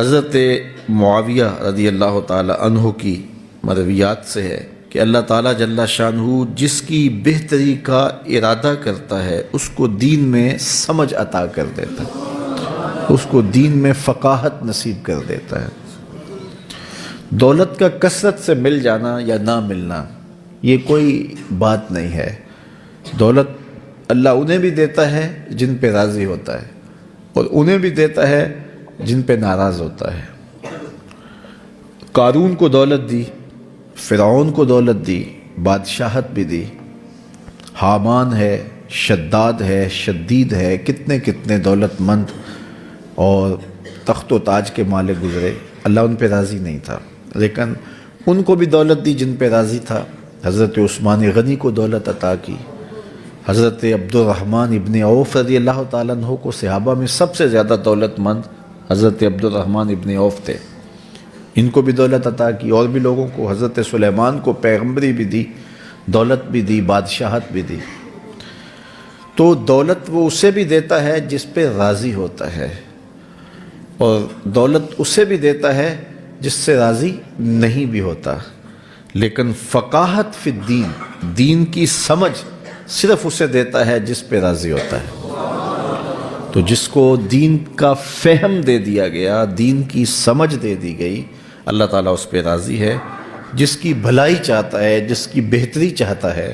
حضرت معاویہ رضی اللہ تعالی عنہ کی مرویات سے ہے کہ اللہ تعالیٰ جل شانہ جس کی بہتری کا ارادہ کرتا ہے اس کو دین میں سمجھ عطا کر دیتا ہے، اس کو دین میں فقاہت نصیب کر دیتا ہے۔ دولت کا کثرت سے مل جانا یا نہ ملنا یہ کوئی بات نہیں ہے۔ دولت اللہ انہیں بھی دیتا ہے جن پہ راضی ہوتا ہے، اور انہیں بھی دیتا ہے جن پہ ناراض ہوتا ہے۔ قارون کو دولت دی، فرعون کو دولت دی، بادشاہت بھی دی، حامان ہے، شداد ہے، شدید ہے، کتنے کتنے دولت مند اور تخت و تاج کے مالک گزرے، اللہ ان پہ راضی نہیں تھا، لیکن ان کو بھی دولت دی جن پہ راضی تھا۔ حضرت عثمان غنی کو دولت عطا کی، حضرت عبد الرحمن ابن عوف رضی اللہ تعالیٰ عنہ کو صحابہ میں سب سے زیادہ دولت مند حضرت عبد الرحمن ابن عوف تھے، ان کو بھی دولت عطا کی، اور بھی لوگوں کو، حضرت سلیمان کو پیغمبری بھی دی، دولت بھی دی، بادشاہت بھی دی۔ تو دولت وہ اسے بھی دیتا ہے جس پہ راضی ہوتا ہے، اور دولت اسے بھی دیتا ہے جس سے راضی نہیں بھی ہوتا، لیکن فقاہت فی الدین، دین کی سمجھ صرف اسے دیتا ہے جس پہ راضی ہوتا ہے۔ تو جس کو دین کا فہم دے دیا گیا، دین کی سمجھ دے دی گئی، اللہ تعالیٰ اس پہ راضی ہے۔ جس کی بھلائی چاہتا ہے، جس کی بہتری چاہتا ہے،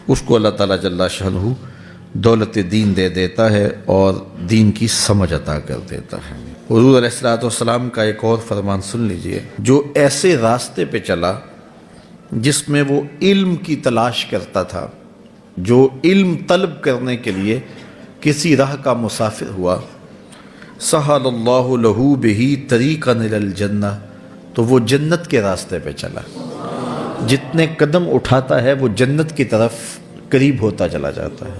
اس کو اللہ تعالیٰ جل شانہ دولت دین دے دیتا ہے اور دین کی سمجھ عطا کر دیتا ہے۔ حضور علیہ الصلوۃ والسلام کا ایک اور فرمان سن لیجئے، جو ایسے راستے پہ چلا جس میں وہ علم کی تلاش کرتا تھا، جو علم طلب کرنے کے لیے کسی راہ کا مسافر ہوا، سہل اللہ لہ بہ طریقا الی الجنہ، تو وہ جنت کے راستے پہ چلا۔ جتنے قدم اٹھاتا ہے وہ جنت کی طرف قریب ہوتا چلا جاتا ہے۔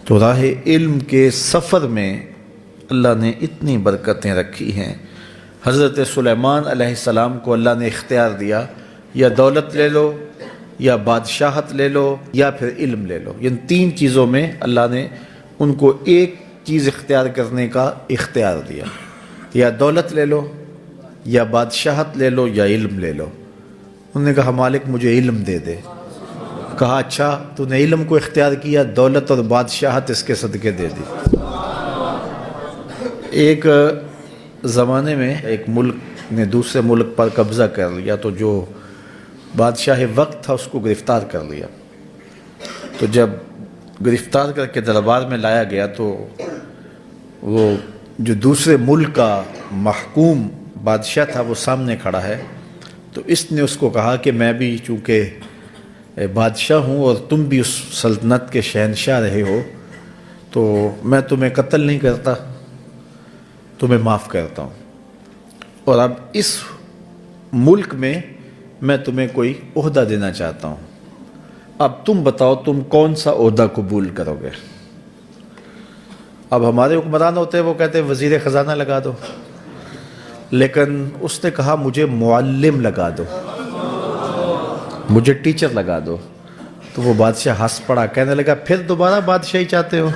تو راہ علم کے سفر میں اللہ نے اتنی برکتیں رکھی ہیں۔ حضرت سلیمان علیہ السلام کو اللہ نے اختیار دیا، یا دولت لے لو، یا بادشاہت لے لو، یا پھر علم لے لو۔ ان تین چیزوں میں اللہ نے ان کو ایک چیز اختیار کرنے کا اختیار دیا، یا دولت لے لو، یا بادشاہت لے لو، یا علم لے لو۔ انہوں نے کہا مالک مجھے علم دے دے۔ کہا اچھا تو نے علم کو اختیار کیا، دولت اور بادشاہت اس کے صدقے دے دی۔ ایک زمانے میں ایک ملک نے دوسرے ملک پر قبضہ کر لیا، تو جو بادشاہ وقت تھا اس کو گرفتار کر لیا۔ تو جب گرفتار کر کے دربار میں لایا گیا تو وہ جو دوسرے ملک کا محکوم بادشاہ تھا وہ سامنے کھڑا ہے، تو اس نے اس کو کہا کہ میں بھی چونکہ بادشاہ ہوں اور تم بھی اس سلطنت کے شہنشاہ رہے ہو، تو میں تمہیں قتل نہیں کرتا، تمہیں معاف کرتا ہوں، اور اب اس ملک میں میں تمہیں کوئی عہدہ دینا چاہتا ہوں، اب تم بتاؤ تم کون سا عہدہ قبول کرو گے۔ اب ہمارے حکمران ہوتے ہیں وہ کہتے ہیں وزیر خزانہ لگا دو، لیکن اس نے کہا مجھے معلم لگا دو، مجھے ٹیچر لگا دو۔ تو وہ بادشاہ ہنس پڑا، کہنے لگا پھر دوبارہ بادشاہی چاہتے ہو؟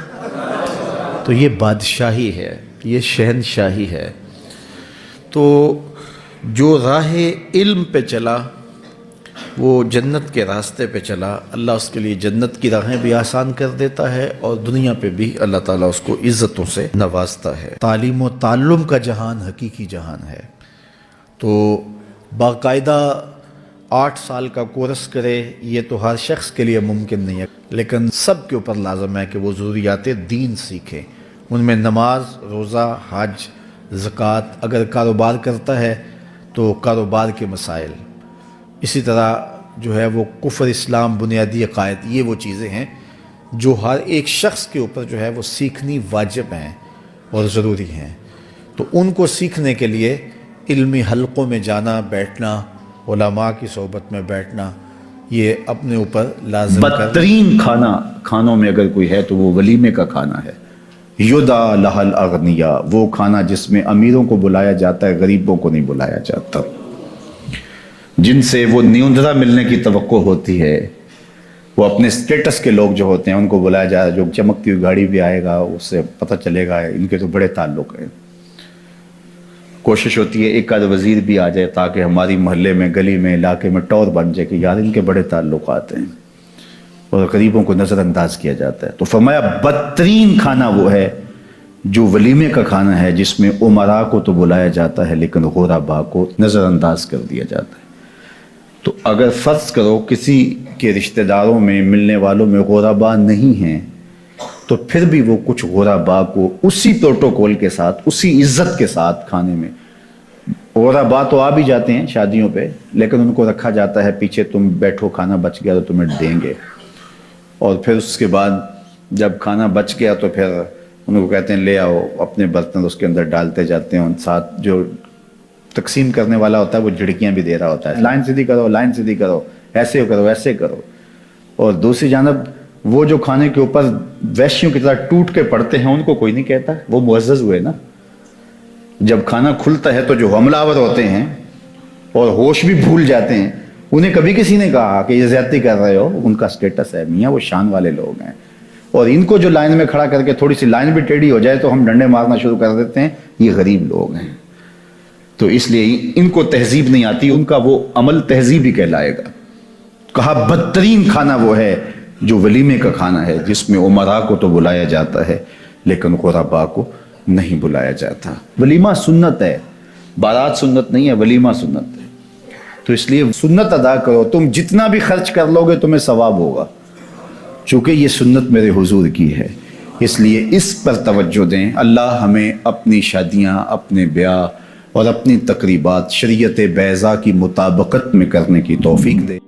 تو یہ بادشاہی ہے، یہ شہنشاہی ہے۔ تو جو راہ علم پہ چلا وہ جنت کے راستے پہ چلا، اللہ اس کے لیے جنت کی راہیں بھی آسان کر دیتا ہے، اور دنیا پہ بھی اللہ تعالیٰ اس کو عزتوں سے نوازتا ہے۔ تعلیم و تعلم کا جہان حقیقی جہان ہے۔ تو باقاعدہ 8 سال کا کورس کرے یہ تو ہر شخص کے لیے ممکن نہیں ہے، لیکن سب کے اوپر لازم ہے کہ وہ ضروریات دین سیکھے۔ ان میں نماز، روزہ، حج، زکوٰۃ، اگر کاروبار کرتا ہے تو کاروبار کے مسائل، اسی طرح جو ہے وہ کفر، اسلام، بنیادی عقائد، یہ وہ چیزیں ہیں جو ہر ایک شخص کے اوپر جو ہے وہ سیکھنی واجب ہیں اور ضروری ہیں۔ تو ان کو سیکھنے کے لیے علمی حلقوں میں جانا، بیٹھنا، علماء کی صحبت میں بیٹھنا، یہ اپنے اوپر لازم بدترین کھانوں میں اگر کوئی ہے تو وہ ولیمے کا کھانا ہے۔ یدعا لہ الاغنیاء، وہ کھانا جس میں امیروں کو بلایا جاتا ہے، غریبوں کو نہیں بلایا جاتا، جن سے وہ نیوندرا ملنے کی توقع ہوتی ہے، وہ اپنے سٹیٹس کے لوگ جو ہوتے ہیں ان کو بلایا جائے، جو چمکتی ہوئی گاڑی بھی آئے گا اس سے پتہ چلے گا ان کے تو بڑے تعلق ہیں۔ کوشش ہوتی ہے ایک آدھ وزیر بھی آ جائے تاکہ ہماری محلے میں، گلی میں، علاقے میں ٹور بن جائے کہ یار ان کے بڑے تعلقات ہیں، اور غریبوں کو نظر انداز کیا جاتا ہے۔ تو فرمایا بدترین کھانا وہ ہے جو ولیمے کا کھانا ہے، جس میں امراء کو تو بلایا جاتا ہے لیکن غرباء کو نظر انداز کر دیا جاتا ہے۔ تو اگر فرض کرو کسی کے رشتہ داروں میں، ملنے والوں میں غرباء نہیں ہیں، تو پھر بھی وہ کچھ غرباء کو اسی پروٹوکول کے ساتھ، اسی عزت کے ساتھ کھانے میں، غرباء تو آ بھی جاتے ہیں شادیوں پہ، لیکن ان کو رکھا جاتا ہے پیچھے، تم بیٹھو، کھانا بچ گیا تو تمہیں دیں گے، اور پھر اس کے بعد جب کھانا بچ گیا تو پھر ان کو کہتے ہیں لے آؤ، اپنے برتن اس کے اندر ڈالتے جاتے ہیں، ان ساتھ جو تقسیم کرنے والا ہوتا ہے وہ جھڑکیاں بھی دے رہا ہوتا ہے، لائن سیدھی کرو، لائن سیدھی کرو، ایسے کرو، ایسے کرو۔ اور دوسری جانب وہ جو کھانے کے اوپر ویشیوں کی طرح ٹوٹ کے پڑتے ہیں، ان کو کوئی نہیں کہتا، وہ معزز ہوئے نا۔ جب کھانا کھلتا ہے تو جو حملہ آور ہوتے ہیں اور ہوش بھی بھول جاتے ہیں، انہیں کبھی کسی نے کہا کہ یہ زیادتی کر رہے ہو، ان کا سٹیٹس ہے، میاں وہ شان والے لوگ ہیں۔ اور ان کو جو لائن میں کھڑا کر کے تھوڑی سی لائن بھی ٹیڑھی ہو جائے تو ہم ڈنڈے مارنا شروع کر دیتے ہیں، یہ غریب لوگ ہیں۔ تو اس لیے ان کو تہذیب نہیں آتی، ان کا وہ عمل تہذیب ہی کہلائے گا۔ کہا بدترین کھانا وہ ہے جو ولیمے کا کھانا ہے، جس میں امراء کو تو بلایا جاتا ہے لیکن غرباء کو نہیں بلایا جاتا۔ ولیمہ سنت ہے، بارات سنت نہیں ہے، ولیمہ سنت ہے۔ تو اس لیے سنت ادا کرو، تم جتنا بھی خرچ کر لو گے تمہیں ثواب ہوگا، چونکہ یہ سنت میرے حضور کی ہے، اس لیے اس پر توجہ دیں۔ اللہ ہمیں اپنی شادیاں، اپنے بیاہ اور اپنی تقریبات شریعت بیضاء کی مطابقت میں کرنے کی توفیق دے۔